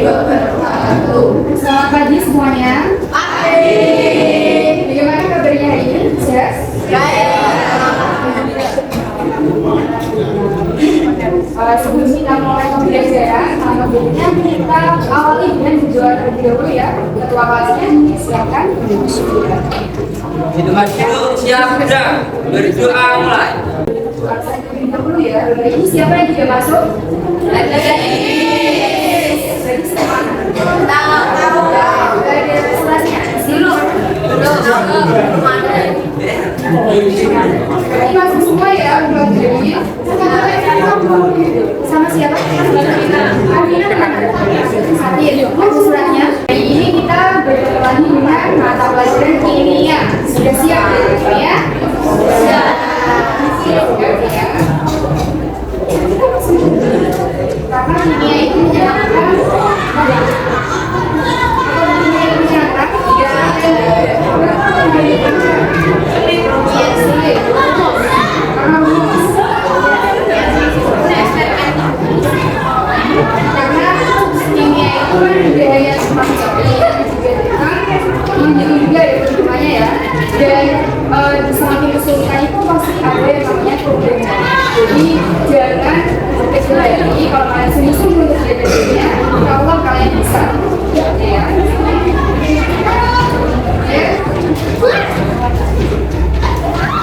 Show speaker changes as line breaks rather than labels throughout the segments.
Selamat pagi semuanya. Bagaimana kabarnya hari ini? Sehat? Sebelum kita mulai pembelajaran, tentunya kita awali dengan berdoa terlebih dahulu ya. Ketua kelasnya, silakan.
Hitungan dulu, siap, gerak. Berdoa mulai.
Terlebih dahulu ya. Ini siapa yang tidak masuk? Ada masuk semua ya, sama siapa? Amina suratnya. Hari ini kita berlatih dengan mata pelajaran kimia. Sudah siap ya? Siap. Karena kimia itu menyatakan dan semakin kesulitan itu pasti ada yang namanya problemnya. Jadi jangan kecil lagi kalau kalian sungguh untuk belajarnya, insya Allah kalian bisa. Ya.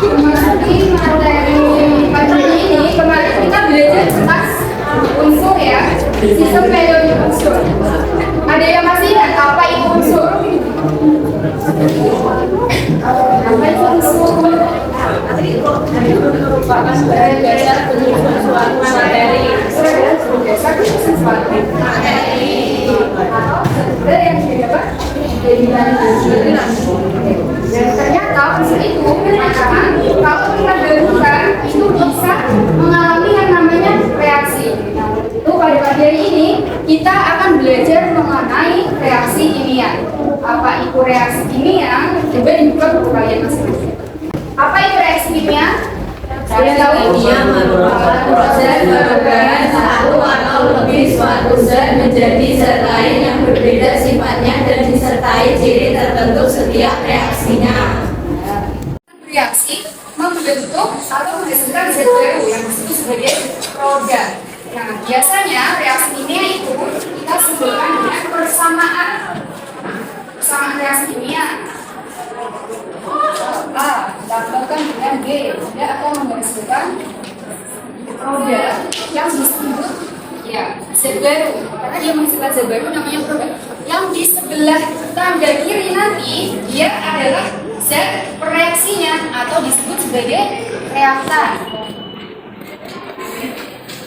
Memasuki materi pagi ini, kemarin kita belajar tentang unsur ya, sistem periode unsur. Ada yang masih ingat apa itu unsur? Apa itu unsur? Merupakan belajar penyusun suatu materi. Yang didapat dan ternyata unsur itu mengatakan kalau kita gabungkan itu bisa mengalami yang namanya reaksi. Itu pada pagi hari ini kita akan belajar mengenai reaksi kimia. Apa itu reaksi kimia? Coba dibuka buku kalian masing-masing. Apa itu reaksi kimia? Kalian tahu?
Kimia merupakan proses perubahan satu atau lebih suatu zat menjadi zat lain yang berbeda sifatnya dan disertai ciri tertentu setiap reaksinya.
Reaksi membentuk atau menghasilkan zat baru yang disebut sebagai produk. Nah, biasanya reaksi kimia itu kita sebutkan dengan persamaan reaksi kimia. A ditambahkan dengan B, dia akan menghasilkan produk yang disebut ya zat baru. Karena dia menghasilkan zat baru namanya produk. Yang di sebelah tanda kiri nanti dia adalah zat pereaksinya atau disebut sebagai reaktan.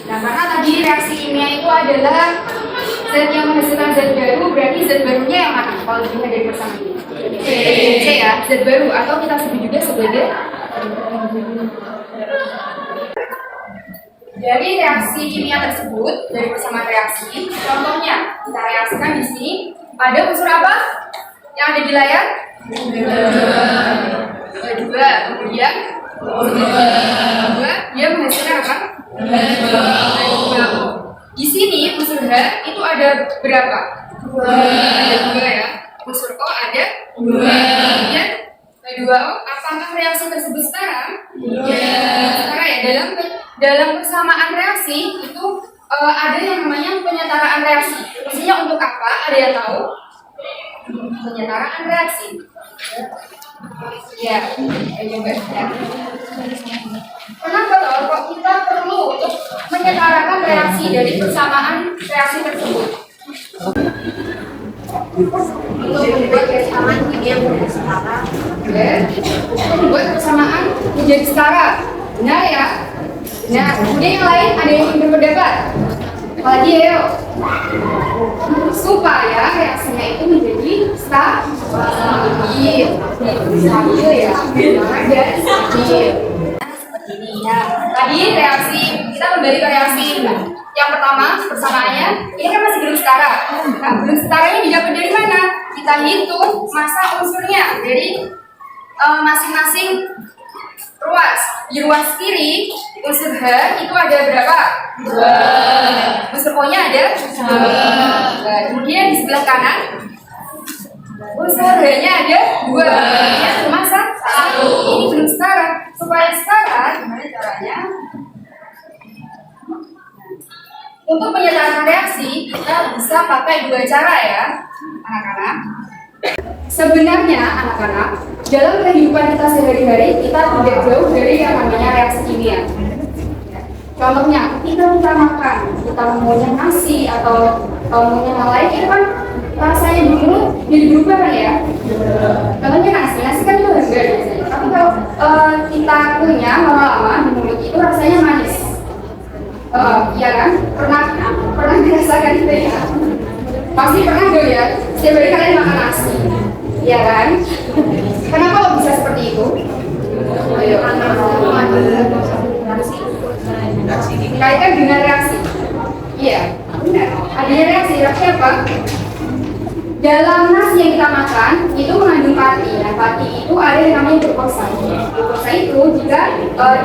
Nah, karena tadi reaksi kimia itu adalah zat yang menghasilkan zat baru, berarti zat barunya yang mana? Kalau dilihat dari persamaan ini, C ya, zat baru atau kita sebut juga sebagai dari reaksi kimia tersebut, dari persamaan reaksi. Contohnya kita reaksikan di sini pada unsur apa yang ada di layar? Dua. Kemudian dia menghasilkan apa? Di sini unsur H itu ada berapa? Ada 2 ya. Unsur O ada 2. Kemudian H2O, apakah reaksi tersebut setara? Setara ya. Dalam persamaan reaksi itu ada yang namanya penyetaraan reaksi. Fungsinya untuk apa? Ada yang tahu? Penyetaraan reaksi. Ya, coba ya. Kenapa toh kok kita perlu untuk menyetarakan reaksi dari persamaan reaksi tersebut? Untuk membuat persamaan kimia menjadi setara. Untuk membuat persamaan menjadi setara. Benar ya? Nah, kemudian yang lain ada yang ingin berpendapat? Apalagi ya, supaya reaksinya itu menjadi stabil ya, dan stabil. Seperti ini ya. Tadi reaksi, kita kembali ke reaksi yang pertama persamaannya. Ini kan masih belum setara. Nah, belum setaranya didapat dari mana? Kita hitung massa unsurnya dari masing-masing ruas. Di ruas kiri, unsur H itu ada berapa? 2. Unsur O-nya ada 2. Kemudian di sebelah kanan, unsur H-nya ada 2. Ini cuma 1. Ini belum setara. Supaya setara, gimana caranya? Untuk penyetaraan reaksi, kita bisa pakai 2 cara ya, anak-anak. Sebenarnya, anak-anak, dalam kehidupan kita sehari-hari, kita tidak jauh dari yang namanya reaksi kimia. Contohnya, kita makan, kita maunya nasi atau maunya hal lain, itu kan rasanya di mulut jadi berubah kan ya? Contohnya nasi kan itu harga biasanya. Tapi kalau kita kunyah lama-lama di mulut itu rasanya manis. Iya kan? Pernah dirasakan itu ya? Pasti pernah dong ya? Setiap hari kalian makan nasi, iya kan? Kenapa kok bisa seperti itu? Ayo, kaitkan dengan reaksi. Iya, benar. Adanya reaksi apa? Dalam nasi yang kita makan itu mengandung pati. Nah, pati itu ada yang namanya glukosa. Glukosa itu jika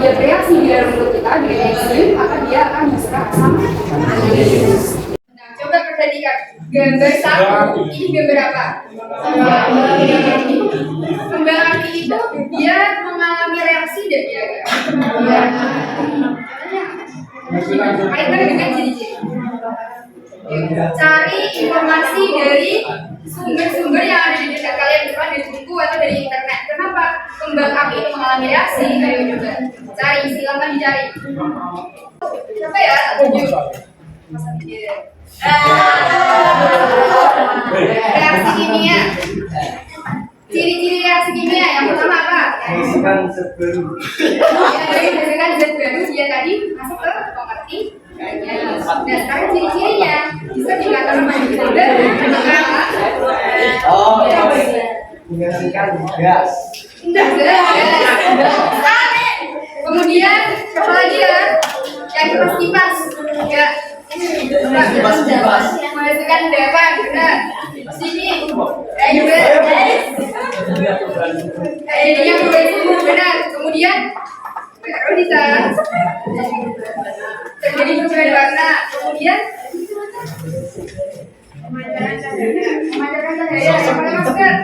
dia bereaksi di dalam mulut kita dengan enzim, maka dia akan menghasilkan asam amilase. Nah, coba perhatikan gambar 1. Ini gambar apa? Kembang api itu dia mengalami reaksi dan dia kaitkan dengan ciri-ciri. Cari informasi dari sumber-sumber yang ada di dekat kalian, misalnya dari buku atau dari internet. Kenapa kembang api itu mengalami reaksi? Ayo coba cari, silakan dicari. Siapa ya? Reaksi kimia. Ciri-ciri reaksi kimia yang pertama apa?
Menghasilkan zat baru.
Menghasilkan zat baru, dia tadi masuk ke pengerti. Nah, sekarang ciri-cirinya bisa dikatakan
Menghasilkan gas.
Kemudian apa lagi ya? Yang kipas-kipas. Ya. Menghasilkan endapan, benar. Sini. Yang berbeda benar. Kemudian baru bisa terjadi perubahan warna. Kemudian pemancarkan cahaya. Yang pakai masker.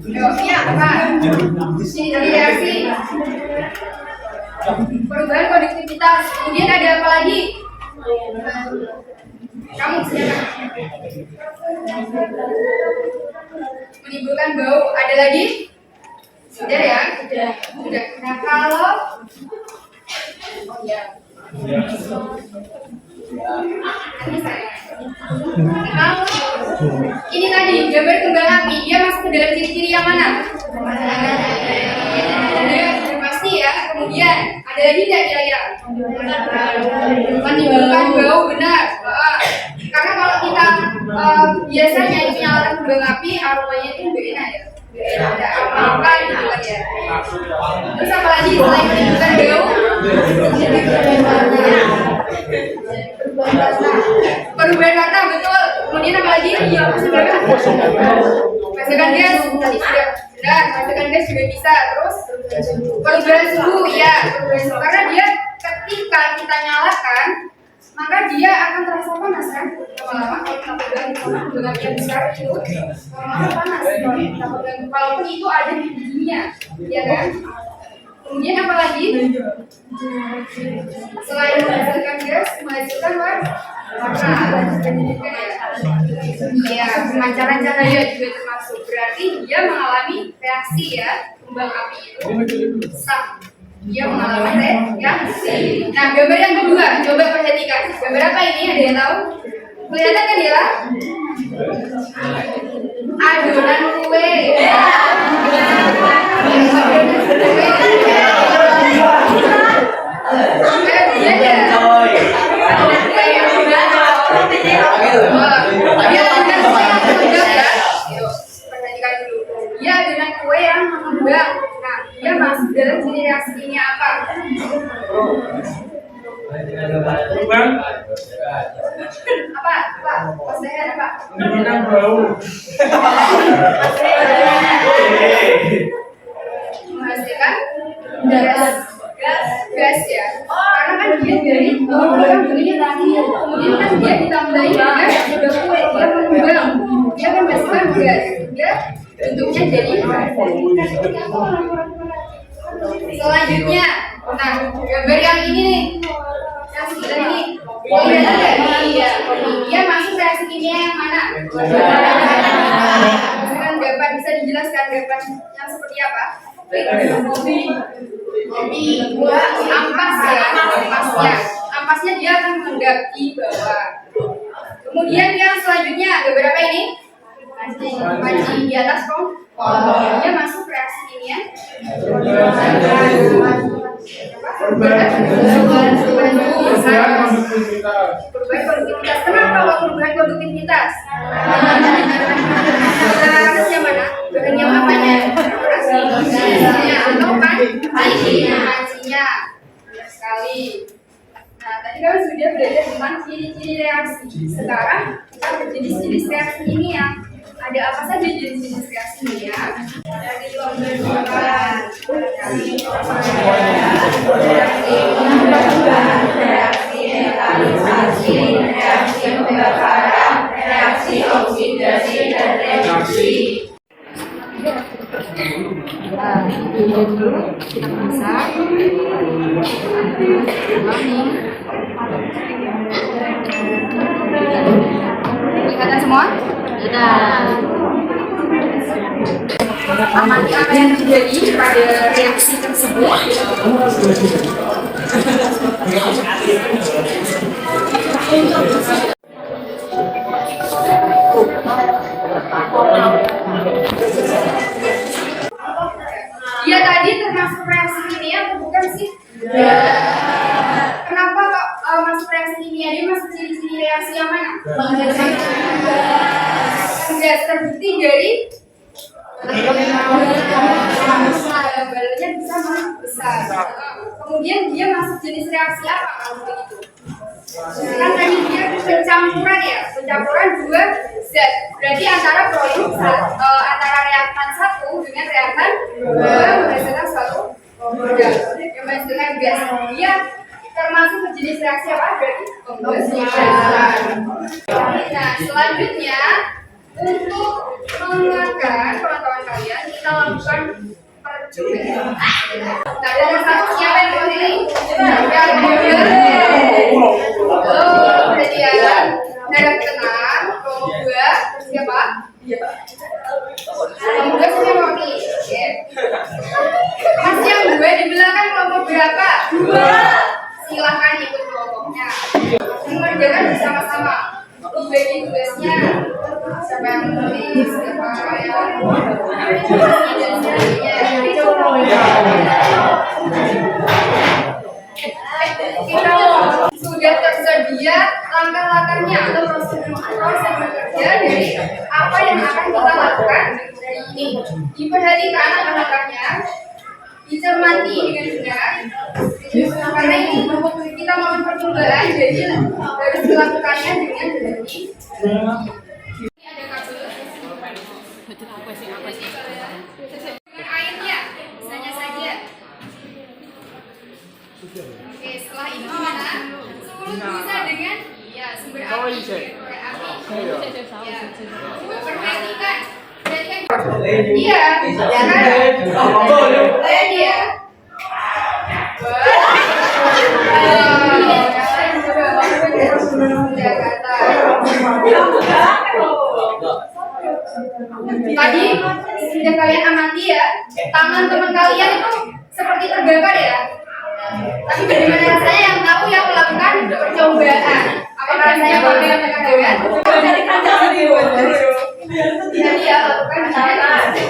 Ini apa? Ini reaksi perubahan konduktivitas. Kemudian ada apa lagi? Kamu silakan. Menimbulkan bau. Ada lagi? Sudah ya? Sudah. Nah, kalau ini tadi gambar kembang api, dia masuk ke dalam ciri-ciri yang mana? Pasti ya. Kemudian ada lagi nggak kira-kira? Menimbulkan bau, benar. Karena kalau kita biasanya itu nyalakan kembang api, aromanya itu lebih enak ya. Ada apa-apa gitu kan ya. Terus apa lagi selain menimbulkan bau? Perubahan warna, betul. Kemudian apa lagi? Menghasilkan gas, tadi sudah. Benar, menghasilkan gas juga bisa. Terus perubahan suhu, ya. Karena dia ketika kita nyalakan, maka dia akan terasa panas kan? Lama-lama kalau kita pegang dengan yang besar itu lama-lama panas. Kita pegang, walaupun itu ada di dunia, ya kan? Kemudian apa lagi? Selain menghasilkan gas, menghasilkan warna. Ya, pemancaran cahaya juga termasuk. Berarti dia mengalami reaksi ya, kembang api itu sah. Dia mengalami reaksi. Nah, gambar yang kedua, coba perhatikan. Gambar apa ini? Ada yang tahu? Kelihatan kan ya? Adonan kue. Dia adonan kue yang mengembang. Nah, dia masuk dalam ciri reaksi ini apa? Apa? Pastikan apa?
Menimbulkan bau.
Menghasilkan gas ya. Karena kan dia dari begini tadi, kemudian kan dia ditambahi dengan dia mengembang, dia kan menghasilkan gas, dia bentuknya jadi. Selanjutnya, nah gambar yang ini nih, yang sebelah ini, kelihatan nggak nih? Dia masuk reaksi kimia yang mana? Anggapan bisa dijelaskan anggapan yang seperti apa? Ampasnya dia akan mengendap di bawah. Kemudian yang selanjutnya ada berapa ini? Panci di atas kompor. Dia masuk reaksi kimia. Perubahan produktivitas. Kenapa kok perubahan produktivitas? Harusnya mana? Bahannya apanya? Pancinya atau pancinya. Benar sekali. Nah, tadi kan sudah belajar tentang ciri-ciri reaksi. Sekarang kita berjenis-jenis reaksi kimia. Ada apa saja jenis-jenis reaksi kimia? Dari pembentukan, reaksi metalisasi, reaksi pembakaran, reaksi oksidasi, dan reduksi. Kita masak. Kelihatan semua? Amati apa yang terjadi pada reaksi tersebut. Dia tadi termasuk reaksi kimia atau bukan sih? Kenapa kok masuk reaksi kimia? Dia masuk ciri-ciri reaksi yang mana? Gas terbukti dari balonnya bisa membesar. Kemudian dia masuk jenis reaksi apa kalau begitu? Kan tadi dia pencampuran ya, pencampuran dua zat. Berarti antara produk antara reaktan satu dengan reaktan dua menghasilkan suatu produk yang menghasilkan gas. Dia termasuk jenis reaksi apa? Berarti pembuatan. Nah, selanjutnya untuk mengenalkan kawan-kawan kalian, kita lakukan percobaan. Nah, nomor satu siapa yang memilih? Yang memilih. Berarti ya, harap tenang. Nomor dua siapa? Nomor dua siapa yang memilih? Mas yang dua di belakang kelompok berapa? Dua. Silahkan ikut kelompoknya. Mengerjakan bersama-sama. Bagi tugasnya. Siapa yang menulis, siapa yang dan sebagainya. Kita sudah tersedia langkah-langkahnya atau prosedur kerja dari apa yang akan kita lakukan dari ini. Diperhatikan langkah-langkahnya, dicermati dengan benar. Karena ini kita mau percobaan, jadi harus dilakukannya dengan hati. Ada kabel. Dengan airnya, misalnya saja. Oke, setelah itu mana? Sebelum bisa dengan sumber api. Perhatikan. Iya, dia. Tadi sudah kalian amati ya, tangan teman kalian itu seperti terbakar ya. Tapi bagaimana rasanya yang tahu yang melakukan percobaan? Apakah rasanya bagaimana kalian? Jadi ya lakukan nanti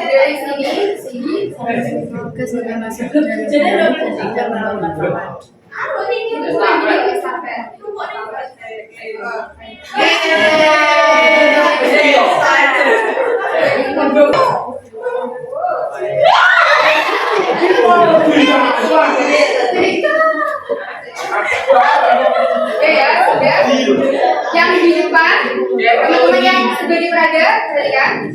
dari sini ke sudah masuk yang di depan Teman-teman yang sebagai peraga, perhatikan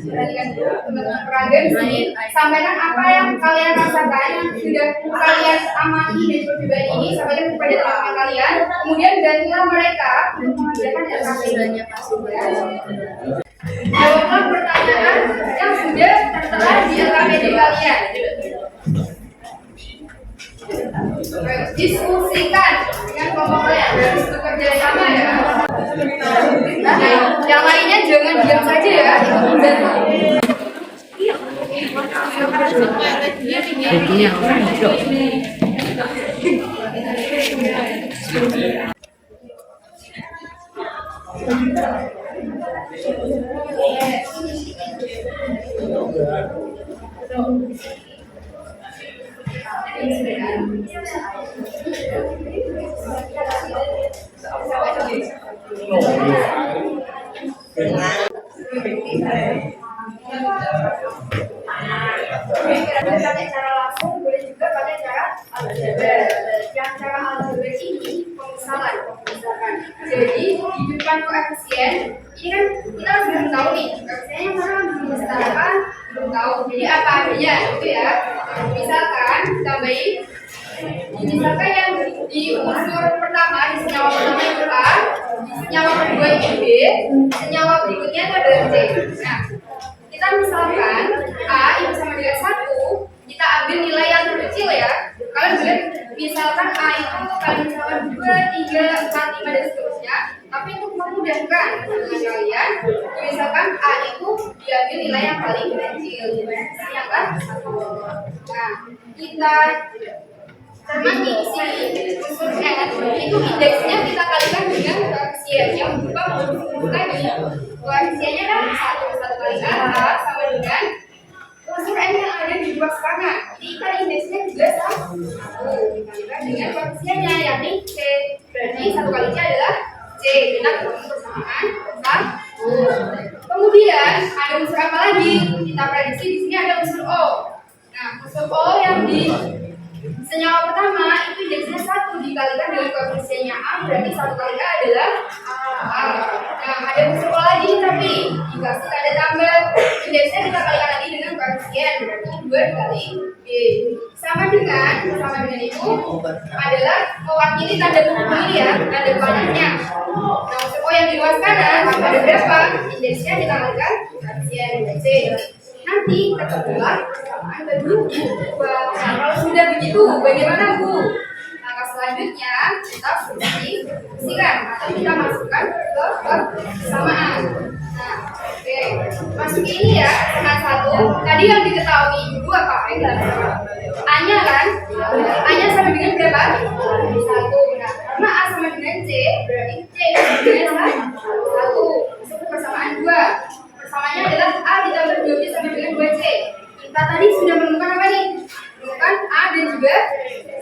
dulu. Teman-teman peraga di sini sampaikan apa yang kalian rasakan yang sudah kalian amati dari percobaan ini, sampaikan kepada teman-teman kalian. Kemudian gantilah mereka untuk mengerjakan LKP-nya. Jawablah pertanyaan yang sudah tertera di LKPD kalian. Diskusikan dengan kelompok kalian, harus bekerja sama ya. Nah, yang lainnya jangan diam saja ya, ikut membantu. Pakai cara langsung, boleh juga pakai cara aljabar. Yang cara aljabar ini pemisalan. Jadi di depan koefisien ini kan kita belum tahu nih koefisiennya mana belum setarakan, belum tahu. Jadi apa adanya itu ya. Misalkan yang di unsur pertama di senyawa pertama itu A, di senyawa kedua itu B, senyawa berikutnya itu adalah C. Nah, kita misalkan A itu sama dengan 1, kita ambil nilai yang terkecil ya. Kalian boleh misalkan A itu kalian misalkan 2, 3, 4, 5 dan seterusnya. Tapi untuk memudahkan dengan kalian, misalkan A itu diambil nilai yang paling kecil, yang kan 1. Nah, kita cermati di sini unsur N itu indeksnya kita kalikan dengan koefisien yang berupa huruf tadi. Koefisiennya kan 1 kali A sama dengan unsur N yang ada di ruas kanan. Jadi kan indeksnya juga 1 dikalikan dengan koefisiennya yakni C. Berarti 1 kali C adalah C. Kita ketemu persamaan 1. Kemudian ada unsur apa lagi? Kita prediksi di sini ada unsur O. Nah, unsur O yang di senyawa pertama itu indeksnya 1 dikalikan dengan koefisiennya A, berarti 1 kali A adalah A. Nah, ada unsur O lagi tapi dikasih tanda tambah, indeksnya kita kalikan lagi dengan koefisien, berarti 2 dikali B. Sama dengan itu adalah mewakili tanda tutup ini ya, tanda panahnya. Nah, unsur O yang di luar kanan ada berapa? Indeksnya kita kalikan koefisien C. Nanti ketemulah persamaan kedua. Nah, kalau sudah begitu, bagaimana Bu? Langkah selanjutnya kita fungsikan atau kita masukkan ke persamaan. Nah, oke, masuk ini ya, dengan 1. Tadi yang diketahui dulu apa? A-nya kan? A-nya sama dengan berapa? 1. Nah, karena A sama dengan C, berarti C sama dengan 1. Itu persamaan 2. Persamanya adalah A ditambah 2B sama dengan 2C. Kita tadi sudah menemukan apa nih? Menemukan A dan juga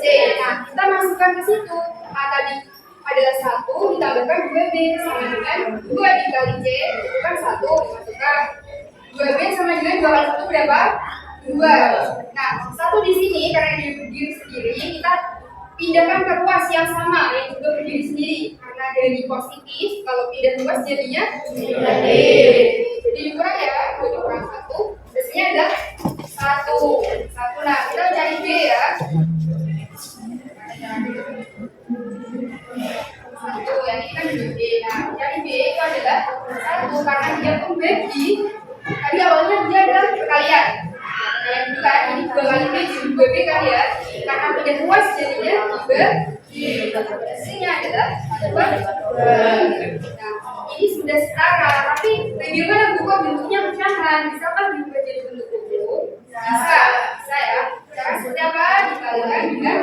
C. Nah, kita masukkan ke situ. A tadi adalah 1 ditambahkan 2B sama dengan 2 dikali C. Itu kan 1 dimasukkan. 2B sama dengan 2 kali 1 berapa? 2. Nah, 1 di sini karena dia berdiri sendiri, kita pindahkan ke ruas yang sama yang juga berdiri sendiri. Karena dari positif, kalau pindah ruas jadinya negatif. Jadi dikurang ya, 2 dikurang 1, biasanya ada 1. Nah, kita cari B ya. 1, yang ini kan B. Nah, cari B itu adalah 1 karena dia pembagi. Tadi awalnya dia adalah perkalian. Yang dulu kan, ini 2 kali B jadi 2B kan ya. Karena pindah ruas jadinya 2B. Hasilnya adalah 2. Nah, ini sudah setara, tapi bagaimana buku bentuknya pecahan? Bisa kan diubah jadi bentuk buku? Bisa ya. Cara seperti apa? Dikalikan dengan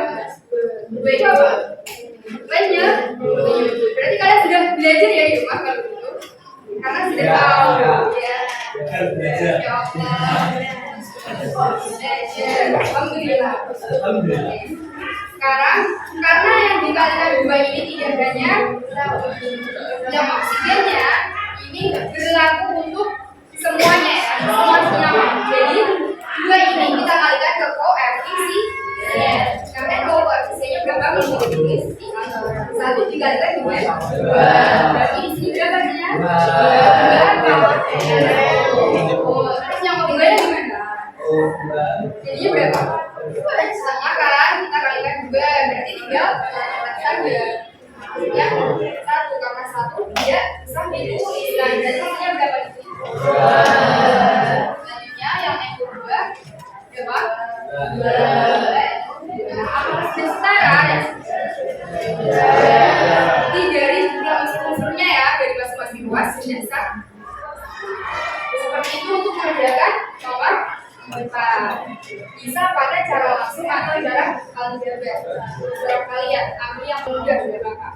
B itu apa? B-nya. Berarti kalian sudah belajar ya di rumah kalau gitu? Karena sudah tahu ya. Ya Allah. Alhamdulillah. Sekarang karena yang dikalikan 2 ini tidak hanya jam oksigennya, ini berlaku untuk semuanya ya, semua senyawa. Jadi 2 ini kita kalikan ke koefisien. Karena koefisiennya berapa? 1. 1 dikalikan 2. Berarti di sini berapa hasilnya? 2. Terus yang ketiganya gimana? Jadinya berapa? Setengah kan? Kita kalikan 2. Berarti tinggal saja. Ya, 1 tambah 1 dia sama itu. Dan hasilnya berapa di sini? Selanjutnya yang yang kedua berapa? 2. Apakah sudah setara? Jadi dari jumlah unsur-unsurnya ya, dari masing-masing ruas sudah sama. Seperti itu untuk mengerjakan nomor 4. Bisa pakai cara langsung atau cara aljabar. Terserah kalian, ambil yang mudah dari kakak.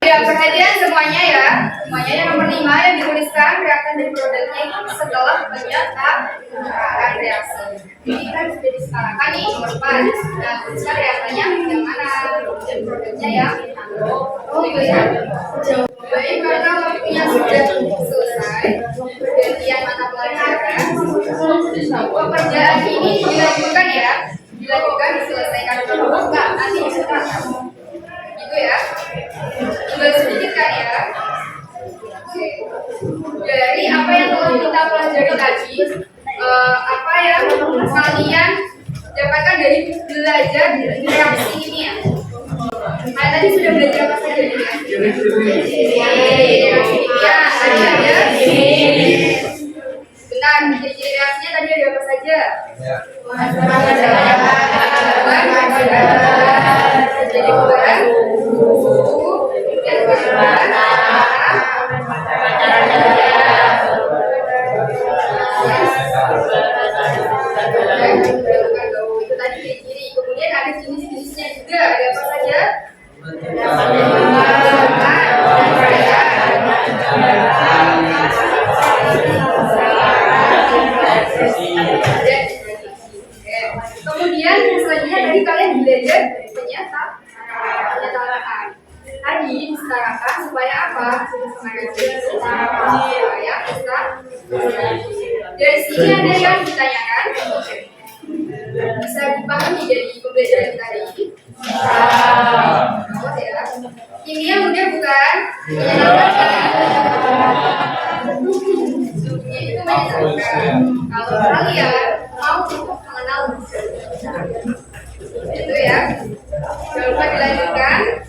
Ya, perhatian semuanya ya. Semuanya yang nomor 5 yang dituliskan reaksi dari produknya itu setelah penyertaan reaksi. Ini kan sudah disetarakan nih nomor 4. Nah, tuliskan reaksinya yang mana? Dan produknya yang itu ya. Baik, karena waktunya sudah selesai, pergantian mata pelajaran. Pekerjaan ini dilanjutkan ya. Dilanjutkan diselesaikan dulu. Enggak, nanti disertakan. Gitu ya. Tinggal sedikit kan ya. Oke. Dari apa yang telah kita pelajari tadi, apa yang kalian dapatkan dari belajar reaksi ini ya? Nah, tadi sudah belajar apa saja nih? Reaksi kimia ada. Bentar, ciri-ciri reaksinya tadi ada apa saja? Jadi bubaran, suhu, dan bubaran. Itu tadi ciri-ciri. Kemudian ada jenis-jenisnya juga. Ada apa saja? Kemudian selanjutnya tadi kalian belajar penyetaraan. Tadi disetarakan supaya apa? Supaya kita dari sini ada yang ditanyakan. Bisa dipahami dari pembelajaran kita hari ini? Oh ya. Kimia mudah bukan? Itu menyenangkan. Kalau kalian mau untuk mengenal itu ya. Jangan lupa dilanjutkan.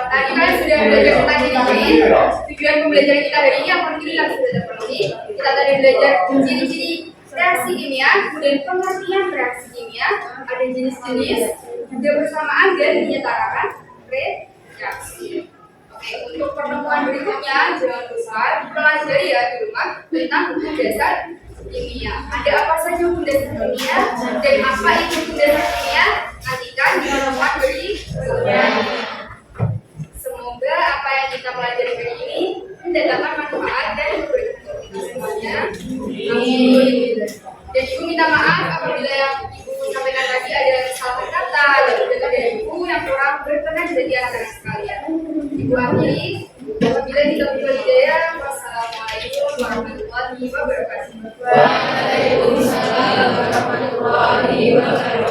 Tadi kalian sudah belajar tentang ciri-ciri. Tujuan pembelajaran kita hari ini yang penting yang sudah terpenuhi. Kita tadi belajar ciri-ciri reaksi kimia, kemudian pengertian reaksi kimia, ada jenis-jenis, juga bersamaan dan menyetarakan reaksi. Oke, untuk pertemuan berikutnya jangan lupa dipelajari ya di rumah tentang hukum dasar kimia. Ada apa saja hukum dasar kimia dan apa itu hukum dasar kimia? Nantikan di pertemuan berikutnya. Semoga apa yang kita pelajari hari ini mendatangkan manfaat dan berguna untuk kita semuanya. Amin. Dan Ibu minta maaf apabila yang Ibu sampaikan tadi ada salah kata dan juga dari Ibu yang kurang berkenan dari anak-anak sekalian. Ibu akhiri. Apabila kita berhidayah, wassalamualaikum warahmatullahi wabarakatuh.
Waalaikumsalam warahmatullahi wabarakatuh.